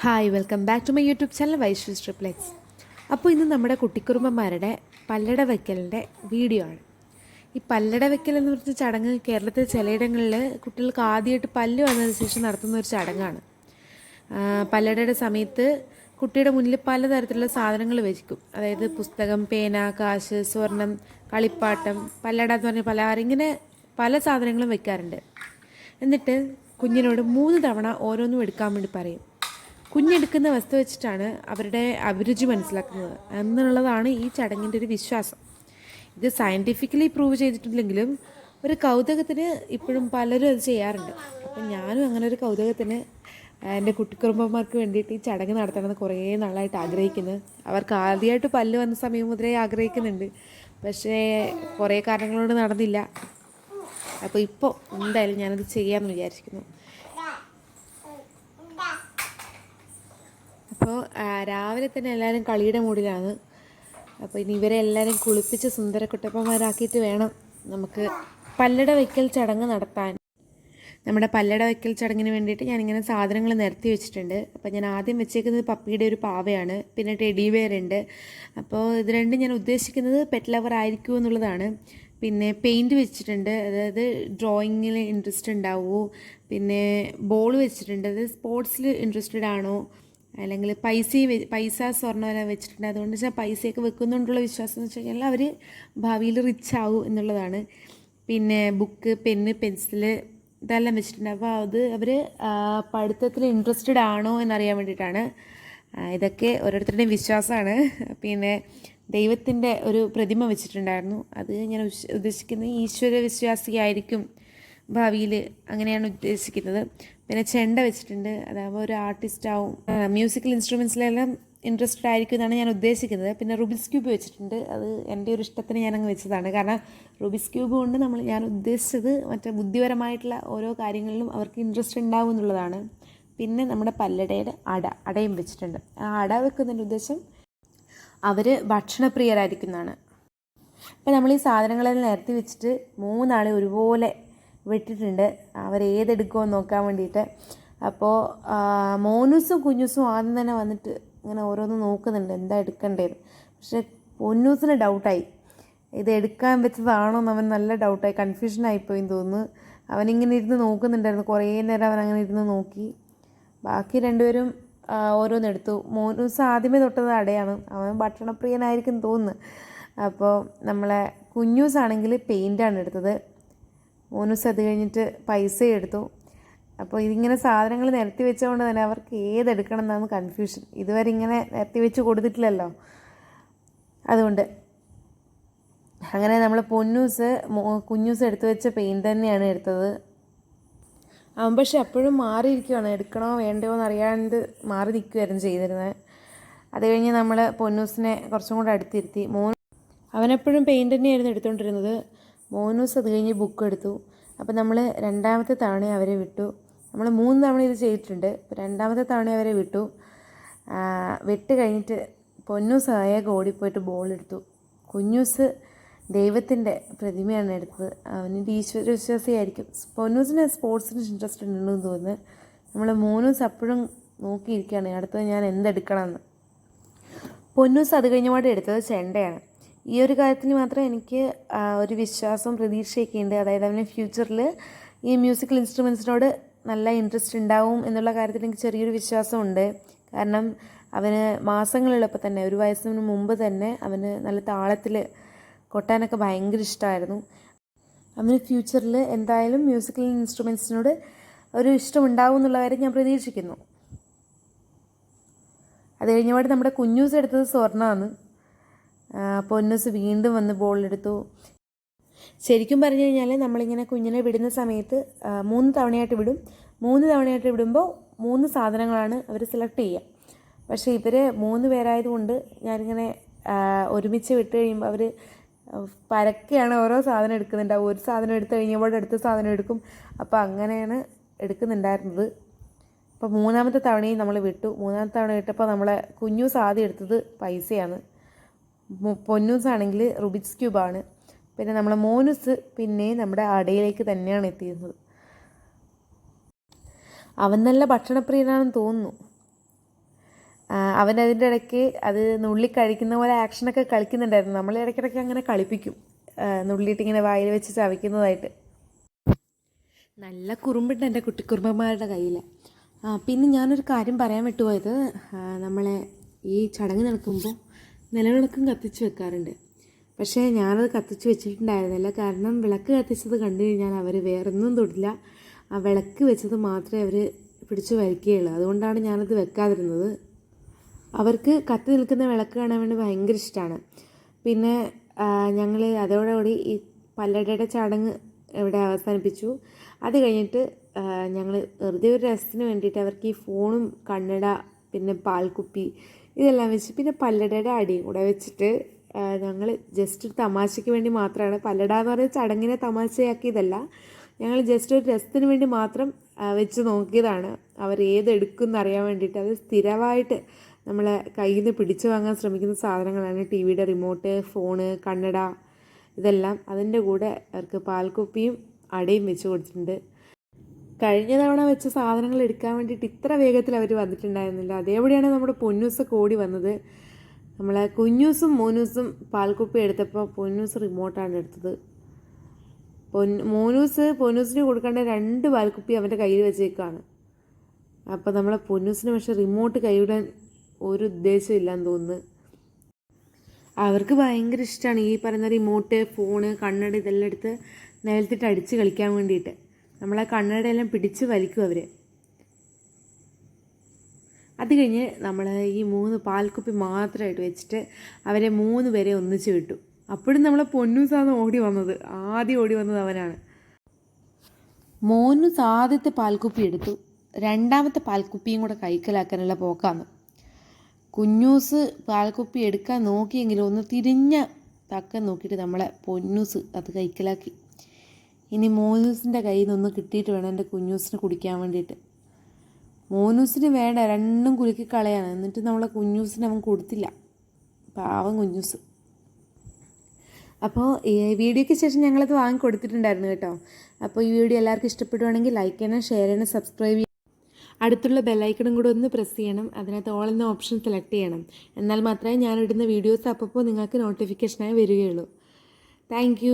Hi welcome back to my YouTube channel Vaishu's triplex. അപ്പോൾ ഇന്ന് നമ്മുടെ കുട്ടിക്കുറുമ്പന്മാരുടെ പല്ലട വയ്ക്കലിൻ്റെ വീഡിയോ ആണ്. ഈ പല്ലട വയ്ക്കൽ എന്ന് പറഞ്ഞ ചടങ്ങ് കേരളത്തിൽ ചിലയിടങ്ങളിൽ കുട്ടികൾക്ക് ആദ്യമായിട്ട് പല്ല് വന്നതിന് ശേഷം നടത്തുന്ന ഒരു ചടങ്ങാണ്. പല്ലടയുടെ സമയത്ത് കുട്ടിയുടെ മുന്നിൽ പലതരത്തിലുള്ള സാധനങ്ങൾ വെക്കും. അതായത് പുസ്തകം, പേന, കാശ്, സ്വർണം, കളിപ്പാട്ടം, പല്ലട എന്ന് പറഞ്ഞ പലഹാരം, ഇങ്ങനെ പല സാധനങ്ങളും വെക്കാറുണ്ട്. എന്നിട്ട് കുഞ്ഞിനോട് 3 തവണ ഓരോന്നും എടുക്കാൻ വേണ്ടി പറയും. കുഞ്ഞെടുക്കുന്ന വസ്തു വെച്ചിട്ടാണ് അവരുടെ അഭിരുചി മനസ്സിലാക്കുന്നത് എന്നുള്ളതാണ് ഈ ചടങ്ങിൻ്റെ ഒരു വിശ്വാസം. ഇത് സയൻറ്റിഫിക്കലി പ്രൂവ് ചെയ്തിട്ടില്ലെങ്കിലും ഒരു കൗതുകത്തിന് ഇപ്പോഴും പലരും അത് ചെയ്യാറുണ്ട്. അപ്പം ഞാനും അങ്ങനെ ഒരു കൗതുകത്തിന് എൻ്റെ കുട്ടിക്കുറുമ്പന്മാർക്ക് വേണ്ടിയിട്ട് ഈ ചടങ്ങ് നടത്തണമെന്ന് കുറേ നാളായിട്ട് ആഗ്രഹിക്കുന്നത്. അവർക്ക് ആദ്യമായിട്ട് പല്ല് വന്ന സമയം മുതലേ ആഗ്രഹിക്കുന്നുണ്ട്. പക്ഷേ കുറേ കാരണങ്ങളോട് നടന്നില്ല. അപ്പോൾ ഇപ്പോൾ എന്തായാലും ഞാനത് ചെയ്യാമെന്ന് വിചാരിക്കുന്നു. അപ്പോൾ രാവിലെ തന്നെ എല്ലാവരും കളിയുടെ മൂഡിലാണ്. അപ്പോൾ ഇനി ഇവരെ എല്ലാവരും കുളിപ്പിച്ച് സുന്ദരക്കുട്ടപ്പന്മാരാക്കിയിട്ട് വേണം നമുക്ക് പല്ലട വയ്ക്കൽ ചടങ്ങ് നടത്താൻ. നമ്മുടെ പല്ലട വയ്ക്കൽ ചടങ്ങിന് വേണ്ടിയിട്ട് ഞാനിങ്ങനെ സാധനങ്ങൾ നിരത്തി വെച്ചിട്ടുണ്ട്. അപ്പോൾ ഞാൻ ആദ്യം വെച്ചേക്കുന്നത് പപ്പിയുടെ ഒരു പാവയാണ്, പിന്നെ ടെഡി ബെയർ ഉണ്ട്. അപ്പോൾ ഇത് രണ്ടും ഞാൻ ഉദ്ദേശിക്കുന്നത് പെറ്റ് ലവർ ആയിരിക്കുമോ എന്നുള്ളതാണ്. പിന്നെ പെയിൻറ്റ് വെച്ചിട്ടുണ്ട്, അതായത് ഡ്രോയിങ്ങിൽ ഇൻട്രസ്റ്റ് ഉണ്ടാവുമോ. പിന്നെ ബോൾ വെച്ചിട്ടുണ്ട്, അത് സ്പോർട്സിൽ ഇൻട്രസ്റ്റഡ് ആണോ, അല്ലെങ്കിൽ പൈസ സ്വർണ്ണമെല്ലാം വെച്ചിട്ടുണ്ട്. അതുകൊണ്ട് വെച്ചാൽ പൈസയൊക്കെ വെക്കുന്നുണ്ടുള്ള വിശ്വാസം എന്ന് വെച്ച് കഴിഞ്ഞാൽ അവർ ഭാവിയിൽ റിച്ച് ആവും എന്നുള്ളതാണ്. പിന്നെ ബുക്ക്, പെന്ന്, പെൻസില് ഇതെല്ലാം വെച്ചിട്ടുണ്ട്. അപ്പോൾ അത് അവർ പഠിത്തത്തിൽ ഇൻട്രസ്റ്റഡ് ആണോ എന്നറിയാൻ വേണ്ടിയിട്ടാണ്. ഇതൊക്കെ ഓരോരുത്തരുടെയും വിശ്വാസമാണ്. പിന്നെ ദൈവത്തിൻ്റെ ഒരു പ്രതിമ വെച്ചിട്ടുണ്ടായിരുന്നു. അത് ഞാൻ ഉദ്ദേശിക്കുന്നത് ഈശ്വര വിശ്വാസിയായിരിക്കും ഭാവിയിൽ, അങ്ങനെയാണ് ഉദ്ദേശിക്കുന്നത്. പിന്നെ ചെണ്ട വെച്ചിട്ടുണ്ട്, അതാവുമ്പോൾ ഒരു ആർട്ടിസ്റ്റ് ആവും, മ്യൂസിക്കൽ ഇൻസ്ട്രുമെൻസിലെല്ലാം ഇൻട്രസ്റ്റഡ് ആയിരിക്കും എന്നാണ് ഞാൻ ഉദ്ദേശിക്കുന്നത്. പിന്നെ റുബിക്സ് ക്യൂബ് വെച്ചിട്ടുണ്ട്, അത് എൻ്റെ ഒരു ഇഷ്ടത്തിന് ഞാനങ്ങ് വെച്ചതാണ്. കാരണം റുബിക്സ് ക്യൂബ് കൊണ്ട് ഞാൻ ഉദ്ദേശിച്ചത് മറ്റേ ബുദ്ധിപരമായിട്ടുള്ള ഓരോ കാര്യങ്ങളിലും അവർക്ക് ഇൻട്രസ്റ്റ് ഉണ്ടാവും എന്നുള്ളതാണ്. പിന്നെ നമ്മുടെ പല്ലടയുടെ അടയും വെച്ചിട്ടുണ്ട്. ആ അട വെക്കുന്നതിൻ്റെ ഉദ്ദേശം അവർ ഭക്ഷണപ്രിയരായിരിക്കുന്നതാണ്. അപ്പോൾ നമ്മൾ ഈ സാധനങ്ങളെല്ലാം നിരത്തി വെച്ചിട്ട് 3 ആളെ ഒരുപോലെ വെട്ടിട്ടുണ്ട്, അവരേതെടുക്കുമെന്ന് നോക്കാൻ വേണ്ടിയിട്ട്. അപ്പോൾ മോനൂസും കുഞ്ഞൂസും ആദ്യം തന്നെ വന്നിട്ട് ഇങ്ങനെ ഓരോന്ന് നോക്കുന്നുണ്ട് എന്താ എടുക്കേണ്ടത്. പക്ഷെ പൊന്നൂസിന് ഡൗട്ടായി, ഇത് എടുക്കാൻ വെച്ചതാണോ എന്ന് അവൻ നല്ല ഡൗട്ടായി, കൺഫ്യൂഷനായിപ്പോയെന്ന് തോന്നുന്നു. അവനിങ്ങനെ ഇരുന്ന് നോക്കുന്നുണ്ടായിരുന്നു കുറേ നേരം. അവൻ അങ്ങനെ ഇരുന്ന് നോക്കി. ബാക്കി രണ്ടുപേരും ഓരോന്നെടുത്തു. മോനൂസ് ആദ്യമേ തൊട്ടത് അടയാണ്, അവൻ ഭക്ഷണപ്രിയനായിരിക്കും തോന്നുന്നു. അപ്പോൾ നമ്മളെ കുഞ്ഞൂസാണെങ്കിൽ പെയിൻ്റാണ് എടുത്തത്. മോനൂസ് അത് കഴിഞ്ഞിട്ട് പൈസ എടുത്തു. അപ്പോൾ ഇതിങ്ങനെ സാധനങ്ങൾ നിരത്തി വെച്ചുകൊണ്ട് തന്നെ അവർക്ക് ഏതെടുക്കണം എന്നാണ് കൺഫ്യൂഷൻ. ഇതുവരെ ഇങ്ങനെ നിരത്തി വെച്ച് കൊടുത്തിട്ടില്ലല്ലോ, അതുകൊണ്ട്. അങ്ങനെ നമ്മൾ കുഞ്ഞൂസ് എടുത്തു വെച്ച പെയിൻറ്റ് തന്നെയാണ് എടുത്തത്. അവൻ പക്ഷെ അപ്പോഴും മാറിയിരിക്കുകയാണ്, എടുക്കണോ വേണ്ടയോ എന്നറിയാണ്ട് മാറി നിൽക്കുകയായിരുന്നു ചെയ്തിരുന്നത്. അത് കഴിഞ്ഞ് നമ്മൾ പൊന്നൂസിനെ കുറച്ചും കൂടെ അടുത്തിരുത്തി. അവനെപ്പോഴും പെയിൻറ്റ് തന്നെയായിരുന്നു എടുത്തുകൊണ്ടിരുന്നത്. മോനൂസ് അത് കഴിഞ്ഞ് ബുക്ക് എടുത്തു. അപ്പോൾ നമ്മൾ 2ാമത്തെ തവണ അവരെ വിട്ടു. നമ്മൾ 3 തവണ ഇത് ചെയ്തിട്ടുണ്ട്. അപ്പോൾ 2ാമത്തെ തവണ അവരെ വിട്ടു. വിട്ട് കഴിഞ്ഞിട്ട് പൊന്നൂസ് വേഗം ഓടിപ്പോയിട്ട് ബോൾ എടുത്തു. കുഞ്ഞൂസ് ദൈവത്തിൻ്റെ പ്രതിമയാണ് എടുത്തത്, അവനിൻ്റെ ഈശ്വര വിശ്വാസിയായിരിക്കും. പൊന്നൂസിന് സ്പോർട്സിന് ഇൻട്രസ്റ്റ് ഉണ്ടെന്ന് തോന്നുന്നു. നമ്മൾ മോനൂസ് അപ്പോഴും നോക്കിയിരിക്കുകയാണ് അടുത്തത് ഞാൻ എന്തെടുക്കണമെന്ന്. പൊന്നൂസ് അത് കഴിഞ്ഞപാട് എടുത്തത് ചെണ്ടയാണ്. ഈ ഒരു കാര്യത്തിന് മാത്രം എനിക്ക് ഒരു വിശ്വാസവും പ്രതീക്ഷയൊക്കെ ഉണ്ട്. അതായത് അവന് ഫ്യൂച്ചറിൽ ഈ മ്യൂസിക്കൽ ഇൻസ്ട്രുമെൻസിനോട് നല്ല ഇൻട്രസ്റ്റ് ഉണ്ടാവും എന്നുള്ള കാര്യത്തിൽ എനിക്ക് ചെറിയൊരു വിശ്വാസമുണ്ട്. കാരണം അവന് മാസങ്ങളുള്ളപ്പോൾ തന്നെ, 1 വയസ്സിന് മുമ്പ് തന്നെ അവന് നല്ല താളത്തിൽ കൊട്ടാനൊക്കെ ഭയങ്കര ഇഷ്ടമായിരുന്നു. അവന് ഫ്യൂച്ചറിൽ എന്തായാലും മ്യൂസിക്കൽ ഇൻസ്ട്രുമെൻസിനോട് ഒരു ഇഷ്ടമുണ്ടാവും എന്നുള്ള കാര്യം ഞാൻ പ്രതീക്ഷിക്കുന്നു. അത് കഴിഞ്ഞപാട് നമ്മുടെ കുഞ്ഞൂസ് എടുത്തത് സ്വർണ്ണമാണ്. പൊന്നൂസ് വീണ്ടും വന്ന് ബോളെടുത്തു. ശരിക്കും പറഞ്ഞു കഴിഞ്ഞാൽ നമ്മളിങ്ങനെ കുഞ്ഞിനെ വിടുന്ന സമയത്ത് 3 തവണയായിട്ട് വിടും. 3 തവണയായിട്ട് വിടുമ്പോൾ 3 സാധനങ്ങളാണ് അവർ സെലക്ട് ചെയ്യുക. പക്ഷേ ഇവർ 3 പേരായതുകൊണ്ട് ഞാനിങ്ങനെ ഒരുമിച്ച് വിട്ട് കഴിയുമ്പോൾ അവർ പരക്കെയാണ് ഓരോ സാധനം എടുക്കുന്നുണ്ടാവും. ഒരു സാധനം എടുത്ത് കഴിഞ്ഞപ്പോൾ അടുത്ത സാധനം എടുക്കും. അപ്പോൾ അങ്ങനെയാണ് എടുക്കുന്നുണ്ടായിരുന്നത്. അപ്പോൾ 3ാമത്തെ തവണയും നമ്മൾ വിട്ടു. 3ാമത്തെ തവണ വിട്ടപ്പോൾ നമ്മളെ കുഞ്ഞൂസ് ആദ്യം എടുത്തത് പൈസയാണ്. പൊന്നൂസാണെങ്കിൽ റുബിക്സ് ക്യൂബാണ്. പിന്നെ നമ്മളെ മോനൂസ് പിന്നെ നമ്മുടെ അടയിലേക്ക് തന്നെയാണ് എത്തിയിരുന്നത്. അവൻ നല്ല ഭക്ഷണപ്രിയനാണെന്ന് തോന്നുന്നു. അവനതിൻ്റെ ഇടയ്ക്ക് അത് നുള്ളി കഴിക്കുന്ന പോലെ ആക്ഷനൊക്കെ കളിക്കുന്നുണ്ടായിരുന്നു. നമ്മൾ ഇടയ്ക്കിടയ്ക്ക് അങ്ങനെ കളിപ്പിക്കും, നുള്ളിയിട്ടിങ്ങനെ വായിൽ വെച്ച് ചവയ്ക്കുന്നതായിട്ട്. നല്ല കുറുമ്പുണ്ട് എൻ്റെ കുട്ടിക്കുറുമ്പന്മാരുടെ കയ്യിൽ. പിന്നെ ഞാനൊരു കാര്യം പറയാൻ വിട്ടുപോയത്, നമ്മളെ ഈ ചടങ്ങ് നടക്കുമ്പോൾ നിലവിളക്കും കത്തിച്ച് വെക്കാറുണ്ട്. പക്ഷേ ഞാനത് കത്തിച്ച് വെച്ചിട്ടുണ്ടായിരുന്നില്ല. കാരണം വിളക്ക് കത്തിച്ചത് കണ്ടു കഴിഞ്ഞാൽ അവർ വേറൊന്നും തൊടില്ല, ആ വിളക്ക് വെച്ചത് മാത്രമേ അവർ പിടിച്ച് വലിക്കുകയുള്ളൂ. അതുകൊണ്ടാണ് ഞാനത് വെക്കാതിരുന്നത്. അവർക്ക് കത്തി നിൽക്കുന്ന വിളക്ക് കാണാൻ വേണ്ടി ഭയങ്കര ഇഷ്ടമാണ്. പിന്നെ ഞങ്ങൾ അതോടുകൂടി ഈ പല്ലടയുടെ ചടങ്ങ് ഇവിടെ അവസാനിപ്പിച്ചു. അത് കഴിഞ്ഞിട്ട് ഞങ്ങൾ വെറുതെ ഒരു രസത്തിന് വേണ്ടിയിട്ട് അവർക്ക് ഈ ഫോണും കണ്ണട പിന്നെ പാൽക്കുപ്പി ഇതെല്ലാം വെച്ച് പിന്നെ പല്ലടയുടെ അടിയും കൂടെ വെച്ചിട്ട് ഞങ്ങൾ ജസ്റ്റ് ഒരു തമാശയ്ക്ക് വേണ്ടി മാത്രമാണ്, പല്ലട എന്ന് പറയുന്ന ചടങ്ങിനെ തമാശയാക്കിയതല്ല, ഞങ്ങൾ ജസ്റ്റ് ഒരു രസത്തിന് വേണ്ടി മാത്രം വെച്ച് നോക്കിയതാണ്. അവർ ഏതെടുക്കും എന്നറിയാൻ വേണ്ടിയിട്ട്. അത് സ്ഥിരമായിട്ട് നമ്മളെ കയ്യിൽ നിന്ന് പിടിച്ചു വാങ്ങാൻ ശ്രമിക്കുന്ന സാധനങ്ങളാണ്. ടി വിയുടെ റിമോട്ട്, ഫോണ്, കണ്ണട ഇതെല്ലാം. അതിൻ്റെ കൂടെ അവർക്ക് പാൽക്കുപ്പിയും അടയും വെച്ച് കൊടുത്തിട്ടുണ്ട്. കഴിഞ്ഞ തവണ വെച്ച സാധനങ്ങൾ എടുക്കാൻ വേണ്ടിയിട്ട് ഇത്ര വേഗത്തിൽ അവർ വന്നിട്ടുണ്ടായിരുന്നില്ല. അതേപടിയാണ് നമ്മുടെ പൊന്നൂസൊക്കെ ഓടി വന്നത്. നമ്മളെ കുഞ്ഞൂസും മോനൂസും പാൽക്കുപ്പി എടുത്തപ്പോൾ പൊന്നൂസ് റിമോട്ടാണ് എടുത്തത്. പൊന്നൂസിന് കൊടുക്കേണ്ട 2 പാൽക്കുപ്പി അവൻ്റെ കയ്യിൽ വെച്ചേക്കാണ്. അപ്പോൾ നമ്മളെ പൊന്നൂസിന് പക്ഷേ റിമോട്ട് കൈവിടാൻ ഒരു ഉദ്ദേശമില്ലാന്ന് തോന്നുന്നു. അവർക്ക് ഭയങ്കര ഇഷ്ടമാണ് ഈ പറയുന്ന റിമോട്ട്, ഫോണ്, കണ്ണട ഇതെല്ലാം എടുത്ത് നിലത്തിട്ട് അടിച്ച് കളിക്കാൻ വേണ്ടിയിട്ട്. നമ്മളെ കണ്ണടയെല്ലാം പിടിച്ച് വലിക്കും അവർ. അത് കഴിഞ്ഞ് നമ്മൾ ഈ 3 പാൽക്കുപ്പി മാത്രമായിട്ട് വെച്ചിട്ട് അവരെ 3 പേരെ ഒന്നിച്ച് വിട്ടു. അപ്പോഴും നമ്മളെ പൊന്നൂസാണ് ഓടി വന്നത്. ആദ്യം ഓടി വന്നത് അവനാണ്. മോനൂസ് ആദ്യത്തെ പാൽക്കുപ്പി എടുത്തു. 2ാമത്തെ പാൽക്കുപ്പിയും കൂടെ കൈക്കലാക്കാനുള്ള പോക്കാണ്. കുഞ്ഞൂസ് പാൽക്കുപ്പി എടുക്കാൻ നോക്കിയെങ്കിലും ഒന്ന് തിരിഞ്ഞ തക്കം നോക്കിയിട്ട് നമ്മളെ പൊന്നൂസ് അത് കൈക്കലാക്കി. ഇനി മോനൂസിൻ്റെ കയ്യിൽ നിന്നൊന്ന് കിട്ടിയിട്ട് വേണം എൻ്റെ കുഞ്ഞൂസിന് കുടിക്കാൻ വേണ്ടിയിട്ട്. മോനൂസിന് വേണ്ട, 2ഉം കുലുക്കി കളയാണ്. എന്നിട്ട് നമ്മളെ കുഞ്ഞൂസിന് അവൻ കൊടുത്തില്ല, പാവം കുഞ്ഞൂസ്. അപ്പോൾ ഈ വീഡിയോയ്ക്ക് ശേഷം ഞങ്ങളത് വാങ്ങി കൊടുത്തിട്ടുണ്ടായിരുന്നു കേട്ടോ. അപ്പോൾ ഈ വീഡിയോ എല്ലാവർക്കും ഇഷ്ടപ്പെടുവാണെങ്കിൽ ലൈക്ക് ചെയ്യണം, ഷെയർ ചെയ്യണം, സബ്സ്ക്രൈബ് ചെയ്യണം. അടുത്തുള്ള ബെല്ലൈക്കണും കൂടെ ഒന്ന് പ്രസ് ചെയ്യണം. അതിനകത്ത് ഓൾ എന്ന ഓപ്ഷൻ സെലക്ട് ചെയ്യണം. എന്നാൽ മാത്രമേ ഞാനിടുന്ന വീഡിയോസ് അപ്പോൾ നിങ്ങൾക്ക് നോട്ടിഫിക്കേഷനായി വരികയുള്ളൂ. താങ്ക്